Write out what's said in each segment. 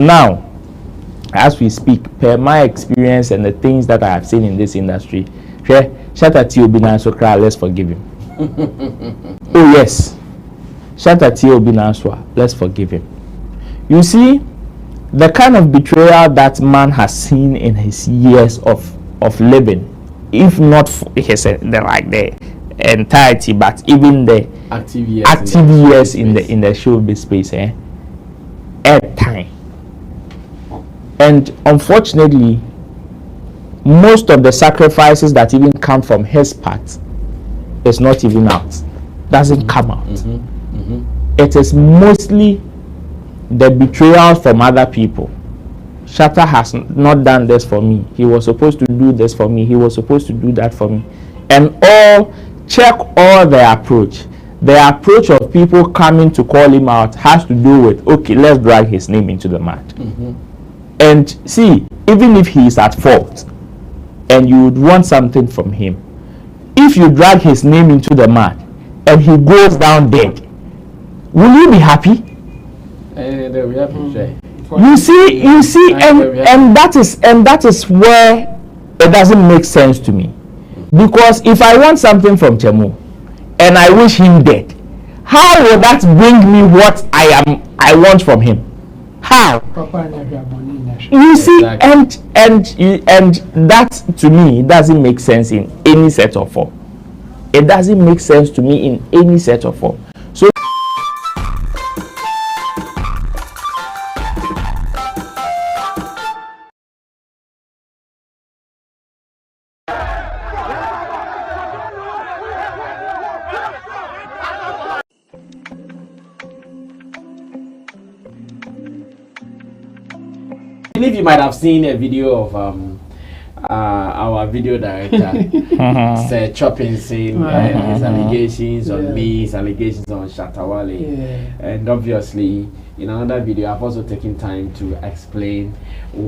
Now, as we speak, per my experience and the things that I have seen in this industry, Shatta Wale, let's forgive him. Oh yes, Shatta Wale, let's forgive him. You see, the kind of betrayal that man has seen in his years of living, if not his the entirety, but even the active years in the showbiz space, at time. And unfortunately, most of the sacrifices that even come from his part is not even out, doesn't come out. It is mostly the betrayal from other people. Shatta has not done this for me. He was supposed to do this for me. He was supposed to do that for me. And check all the approach. The approach of people coming to call him out has to do with, okay, let's drag his name into the mud. And see, even if he is at fault and you would want something from him, if you drag his name into the mud and he goes down dead, will you be happy? You see, and that is where it doesn't make sense to me. Because if I want something from Chemu and I wish him dead, how will that bring me what I want from him? How? You see, and that to me doesn't make sense in any set of form. It doesn't make sense to me in any set of form. So I believe you might have seen a video of our video director Sir Chopping saying his allegations on me, his allegations on Shatta Wale. And obviously in another video I've also taken time to explain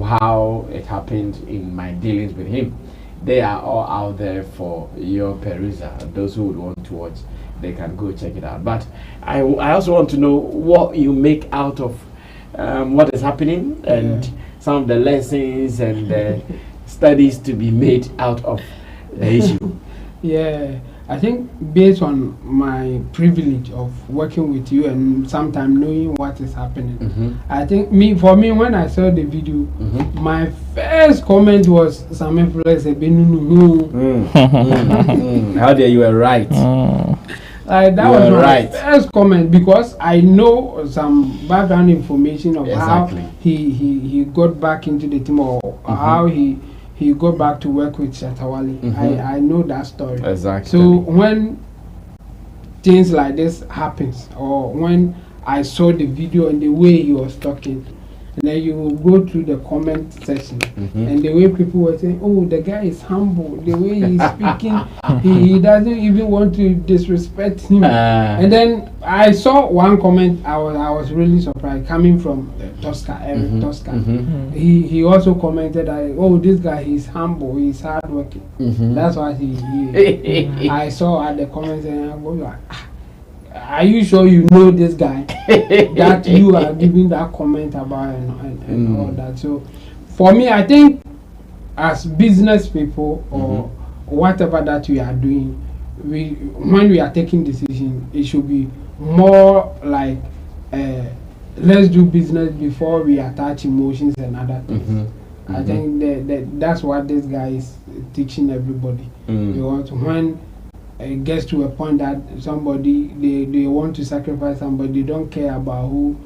how it happened in my dealings with him. They are all out there for your perusal. Those who would want to watch, they can go check it out. But I also want to know what you make out of what is happening and some of the lessons and the studies to be made out of the issue. Yeah, I think based on my privilege of working with you and sometimes knowing what is happening, I think for me when I saw the video, my first comment was some influence. How dare you were right. That was my first comment, because I know some background information of how he got back into the team, or how he got back to work with Shatta Wale. I know that story. Exactly. So when things like this happens, or when I saw the video and the way he was talking, and then you will go through the comment section, and the way people were saying, oh, the guy is humble, the way he's speaking, he doesn't even want to disrespect him. And then I saw one comment, I was really surprised, coming from Tosca, Eric Tosca. He also commented that, oh, this guy, he's humble, he's hardworking. That's what he I saw at the comments, and I was like, are you sure you know this guy that you are giving that comment about and all that? So for me, I think as business people or whatever that we are doing, when we are taking decisions, it should be more like let's do business before we attach emotions and other things. I think that's what this guy is teaching everybody. Because when it gets to a point that somebody they want to sacrifice somebody, they don't care about who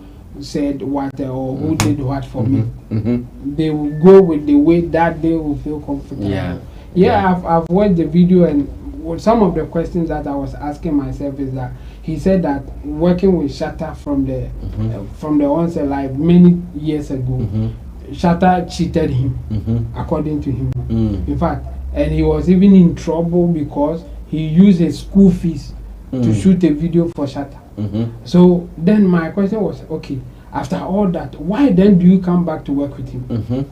said what or who did what for me. They will go with the way that they will feel comfortable. I've watched the video, and some of the questions that I was asking myself is that he said that working with Shatta from the onset, like many years ago, Shatta cheated him, according to him. In fact, and he was even in trouble because he used his school fees to shoot a video for Shatta. So then my question was, okay, after all that, why then do you come back to work with him?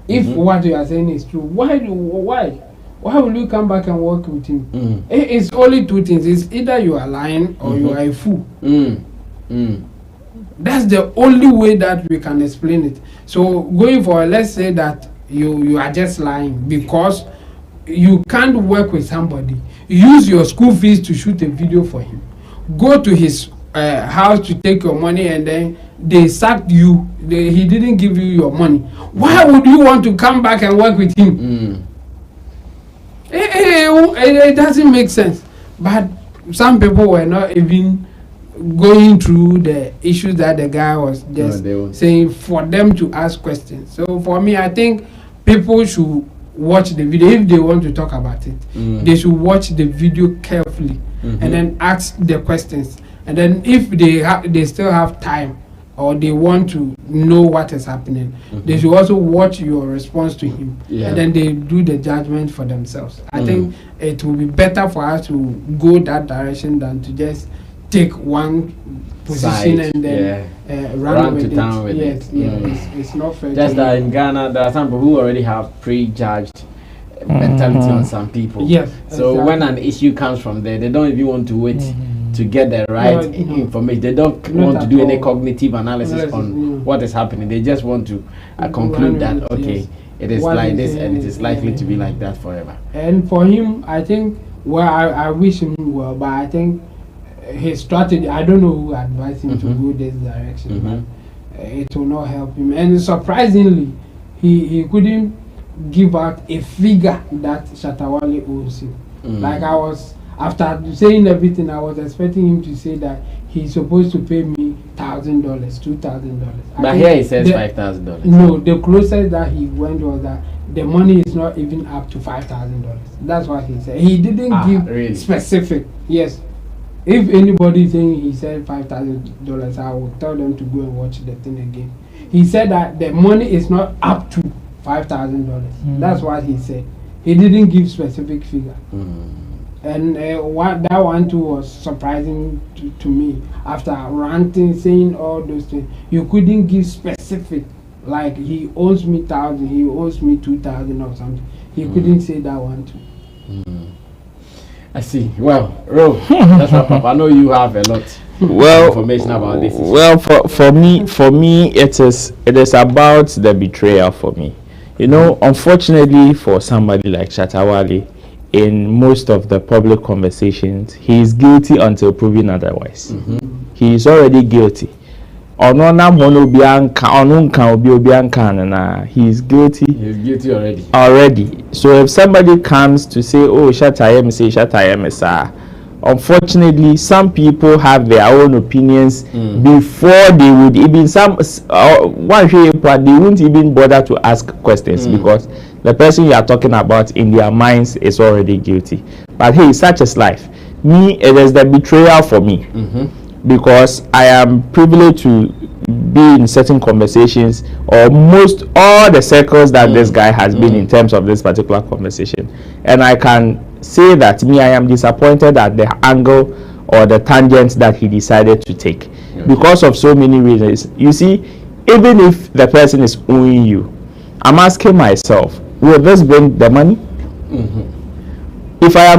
If what you are saying is true, why will you come back and work with him? It's only two things. It's either you are lying or you are a fool. That's the only way that we can explain it. So going forward, let's say that you are just lying because you can't work with somebody. Use your school fees to shoot a video for him. Go to his house to take your money, and then they sacked you. He didn't give you your money. Why would you want to come back and work with him? It doesn't make sense. But some people were not even going through the issues that the guy was just saying for them to ask questions. So for me, I think people should watch the video. If they want to talk about it, they should watch the video carefully and then ask the questions. And then if they still have time or they want to know what is happening, they should also watch your response to him, and then they do the judgment for themselves. I think it will be better for us to go that direction than to just take one position and then run to town with it. It's not fair. Just that in Ghana, there are some people who already have prejudged mentality on some people. Yes. So exactly. when an issue comes from there, they don't even want to wait to get the right information. They don't want to do any cognitive analysis on what is happening. They just want to conclude that it is like this and it is likely to be like that forever. And for him, I think, well, I wish him well, but I think his strategy, I don't know who advised him to go this direction, but it will not help him. And surprisingly, he couldn't give out a figure that Shatta Wale owes him. Like I was, after saying everything, I was expecting him to say that he's supposed to pay me $1,000, $2,000. But here he says $5,000. No, the closest that he went was that the money is not even up to $5,000. That's what he said. He didn't give specific. Yes. If anybody saying he said $5,000, I will tell them to go and watch the thing again. He said that the money is not up to $5,000. That's what he said. He didn't give specific figure. And what that one too was surprising to me. After ranting, saying all those things, you couldn't give specific. Like he owes me 1,000, he owes me 2,000 or something. He couldn't say that one too. I see. Well, Ro, let's wrap up. I know you have a lot of information about this issue. Well, for me, it is about the betrayal for me. You know, unfortunately for somebody like Shatta Wale, in most of the public conversations, he is guilty until proven otherwise. He is already guilty. He is guilty. He is guilty already. So if somebody comes to say, oh, Shatta, unfortunately, some people have their own opinions before they would even they won't even bother to ask questions because the person you are talking about in their minds is already guilty. But hey, such is life. Me, it is the betrayal for me because I am privileged to be in certain conversations or most all the circles that this guy has been in terms of this particular conversation, and I can say that I am disappointed at the angle or the tangent that he decided to take because of so many reasons. You see, even if the person is owing you, I'm asking myself, will this bring the money? If I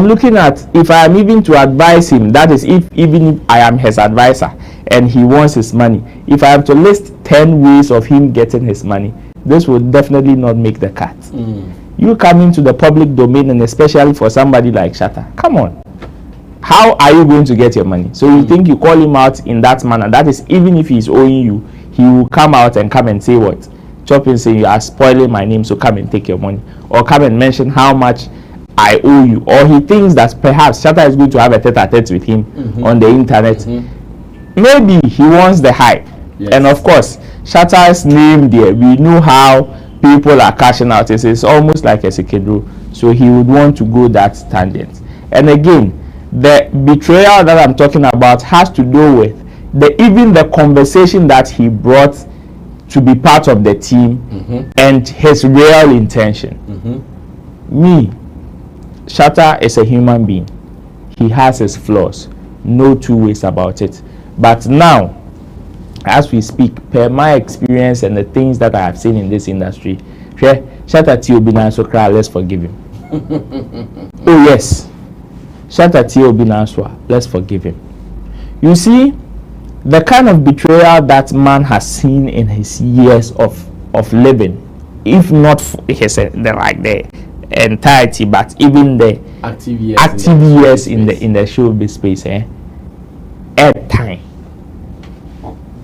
am even to advise him, that is even if I am his advisor and he wants his money, if I have to list 10 ways of him getting his money, this will definitely not make the cut. You come into the public domain, and especially for somebody like Shatta, come on, how are you going to get your money? So you think you call him out in that manner, that is even if he's owing you, he will come out and come and say what? Chopping, saying you are spoiling my name, so come and take your money, or come and mention how much I owe you, or he thinks that perhaps Shatta is going to have a tete-a-tete with him on the internet. Maybe he wants the hype, and of course Shatta's name there, we know how people are cashing out. It's almost like a secondary, so he would want to go that tangent. And again, the betrayal that I'm talking about has to do with even the conversation that he brought to be part of the team and his real intention. Me, Shatta is a human being. He has his flaws, no two ways about it. But now, as we speak, per my experience and the things that I have seen in this industry, Shatta T.O.B. let's forgive him. Oh yes, Shatta T.O.B. let's forgive him. You see, the kind of betrayal that man has seen in his years of living, if not his the entirety, but even the active years in the showbiz space, at time.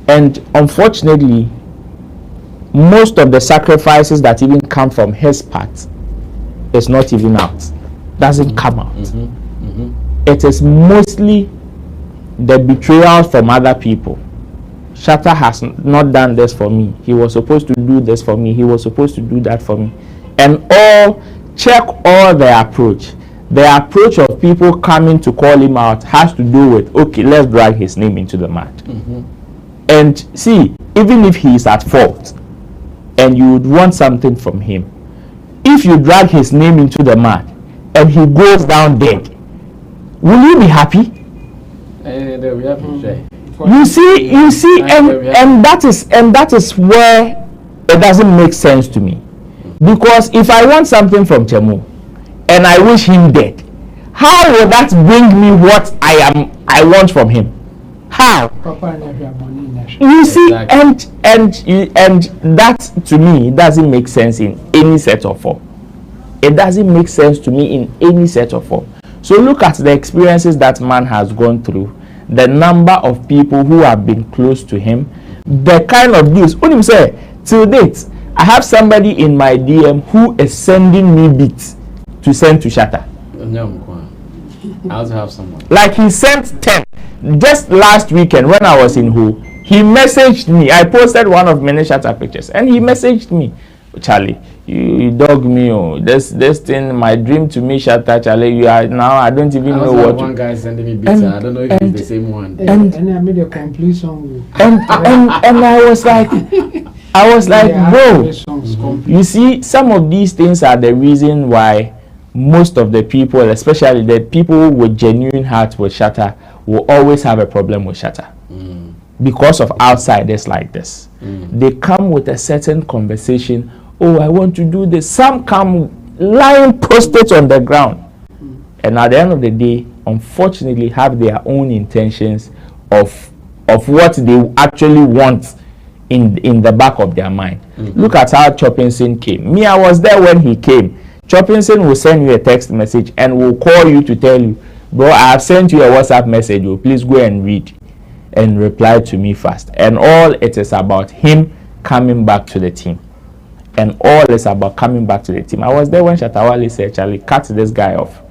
And unfortunately, most of the sacrifices that even come from his part is not even out, doesn't come out. It is mostly the betrayal from other people. Shatta has not done this for me. He was supposed to do this for me. He was supposed to do that for me. And check all the approach. The approach of people coming to call him out has to do with, okay, let's drag his name into the mud. And see, even if he is at fault and you would want something from him, if you drag his name into the mud and he goes down dead, will you be happy? You see, and that is where it doesn't make sense to me. Because if I want something from Chemu and I wish him dead, how will that bring me what I want from him? How? You see, and that to me doesn't make sense in any set of form. It doesn't make sense to me in any set of form. So look at the experiences that man has gone through, the number of people who have been close to him, the kind of deals. What do you say? Till date, I have somebody in my DM who is sending me beats to send to Shatta. I also have someone. Like he sent 10. Just last weekend when I was in Who, he messaged me. I posted one of many Shatta pictures and he messaged me, Charlie, you dog me, oh, this thing, my dream to me, Shatta, Charlie, you are now, I don't even know what. One guy sending me beats, I don't know if it's the same one. And I made a complete song. And I was like, bro, you see, some of these things are the reason why most of the people, especially the people with genuine hearts with Shatta, will always have a problem with Shatta. Because of outsiders like this. They come with a certain conversation. Oh, I want to do this. Some come lying prostrate on the ground. And at the end of the day, unfortunately, have their own intentions of what they actually want in the back of their mind. Look at how Choppinson came. Me, I was there when he came. Choppinson will send you a text message and will call you to tell you, bro, I have sent you a WhatsApp message. Oh, please go and read and reply to me fast. And all it is about him coming back to the team. And all is about coming back to the team. I was there when Shatta Wale said, Charlie, cut this guy off.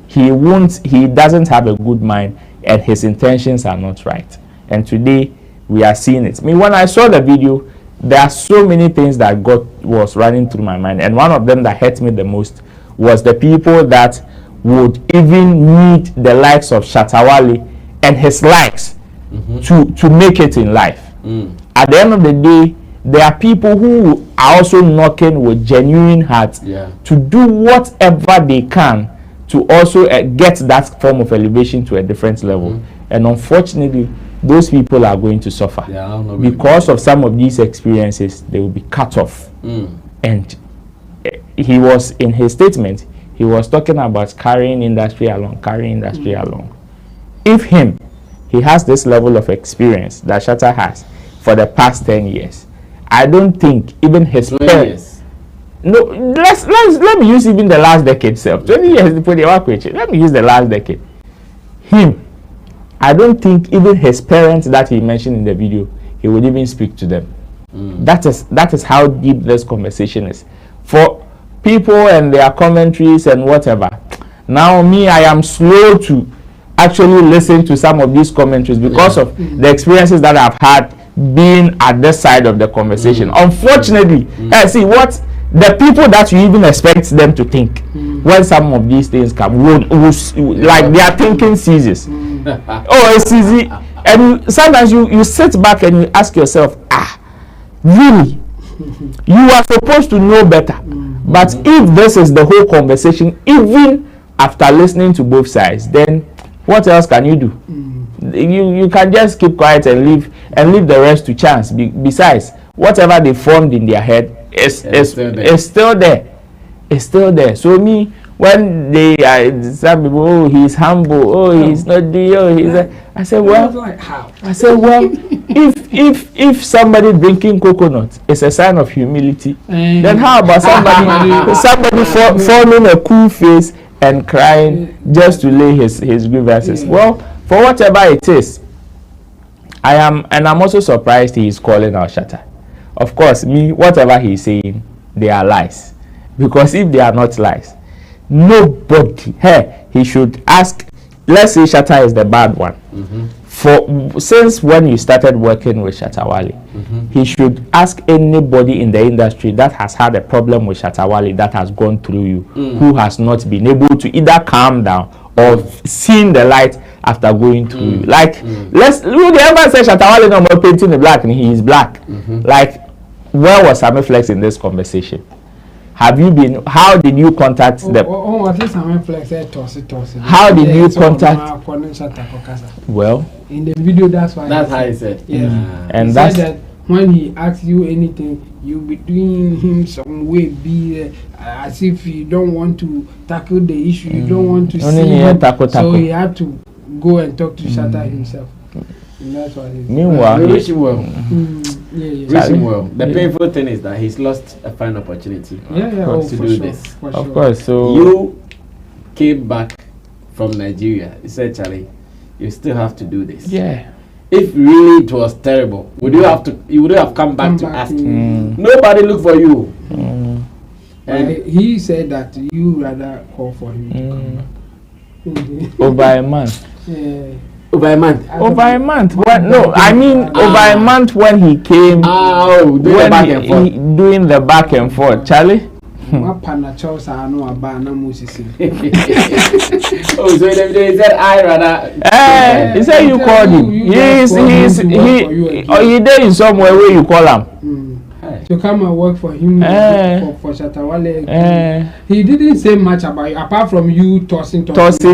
He doesn't have a good mind and his intentions are not right. And today we are seeing it. I mean, when I saw the video, there are so many things that was running through my mind. And one of them that hurt me the most was the people that would even need the likes of Shatta Wale and his likes to make it in life. At the end of the day, there are people who are also knocking with genuine hearts to do whatever they can to also get that form of elevation to a different level. And unfortunately, those people are going to suffer because of some of these experiences. They will be cut off. And he was in his statement, he was talking about carrying industry along. If he has this level of experience that Shatta has for the past 10 years, I don't think even his parents. No, let me use even the last decade itself. 20 years to put the work with you. Let me use the last decade. I don't think even his parents that he mentioned in the video, he would even speak to them. That is how deep this conversation is. For people and their commentaries and whatever. Now me, I am slow to actually listen to some of these commentaries because of the experiences that I've had being at this side of the conversation. Unfortunately, see what the people that you even expect them to think when some of these things come like their thinking ceases. Oh, it's easy. And sometimes you sit back and you ask yourself, really, you are supposed to know better. But if this is the whole conversation, even after listening to both sides, then what else can you do? You can just keep quiet and leave the rest to chance. Besides, whatever they formed in their head is still there. It's still there. So me, when they some people, oh, he's humble, oh, he's not doing, oh, he's I said, well, like, how? I said, well, if somebody drinking coconut is a sign of humility, then how about somebody forming a cool face and crying just to lay his grievances? Well, for whatever it is, I'm also surprised he is calling out Shatta. Of course, whatever he's saying, they are lies. Because if they are not lies, nobody, he should ask. Let's say Shatta is the bad one. Since when you started working with Shatta Wale, he should ask anybody in the industry that has had a problem with Shatta Wale, that has gone through you, who has not been able to either calm down or seen the light after going through you. Like, let's look, ever say Shatta Wale no more painting the black and he is black. Like, where was Sammy Flex in this conversation? Have you been? How did you contact them? At least Sammy Flex said toss. How did you contact? Well, in the video, that's how he said. Yeah. And that's that when he asks you anything, you be doing him some way, as if you don't want to tackle the issue, you don't want to see him. So he had to go and talk to Shatta himself. And that's what he meanwhile, we wish him well. Wish him well. The painful thing is that he's lost a fine opportunity to do this. Of course. So you came back from Nigeria. You said, Charlie, you still have to do this. Yeah. If really it was terrible, would you have to? You would have come back to ask. Nobody look for you. And he said that you rather call for him to come back. Over a month. Over a month. Over a month. No, I mean over a month when he came. Doing the back and forth. Doing the back and forth, Charlie. Oh, so they said I rather. He said you called him. He did in somewhere where you call him. To come and work for him for Shatta Wale. He didn't say much about you apart from you tossing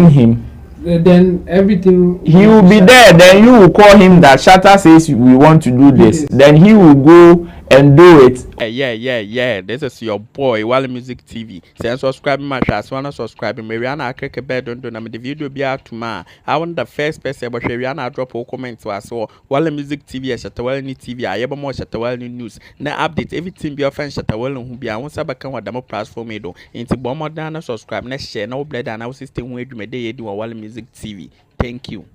him. Then everything he will be there. Then you will call him that Shatta says we want to do this. Yes. Then he will go and do it. Yeah. This is your boy Wale Music TV. Say subscribe my channel. Wanna subscribe me? Rihanna click bell don't na me the video be out tomorrow. I want the first person but Rihanna drop a comment to us. So Wale Music TV, Shatta Wale TV. I ever more Shatta Wale news. Na update everything be offend Shatta Wale who be I want sabaka wa demo platform do. Into bomb down subscribe. Na share no bled and our system where you may do Wale Music TV. Thank you.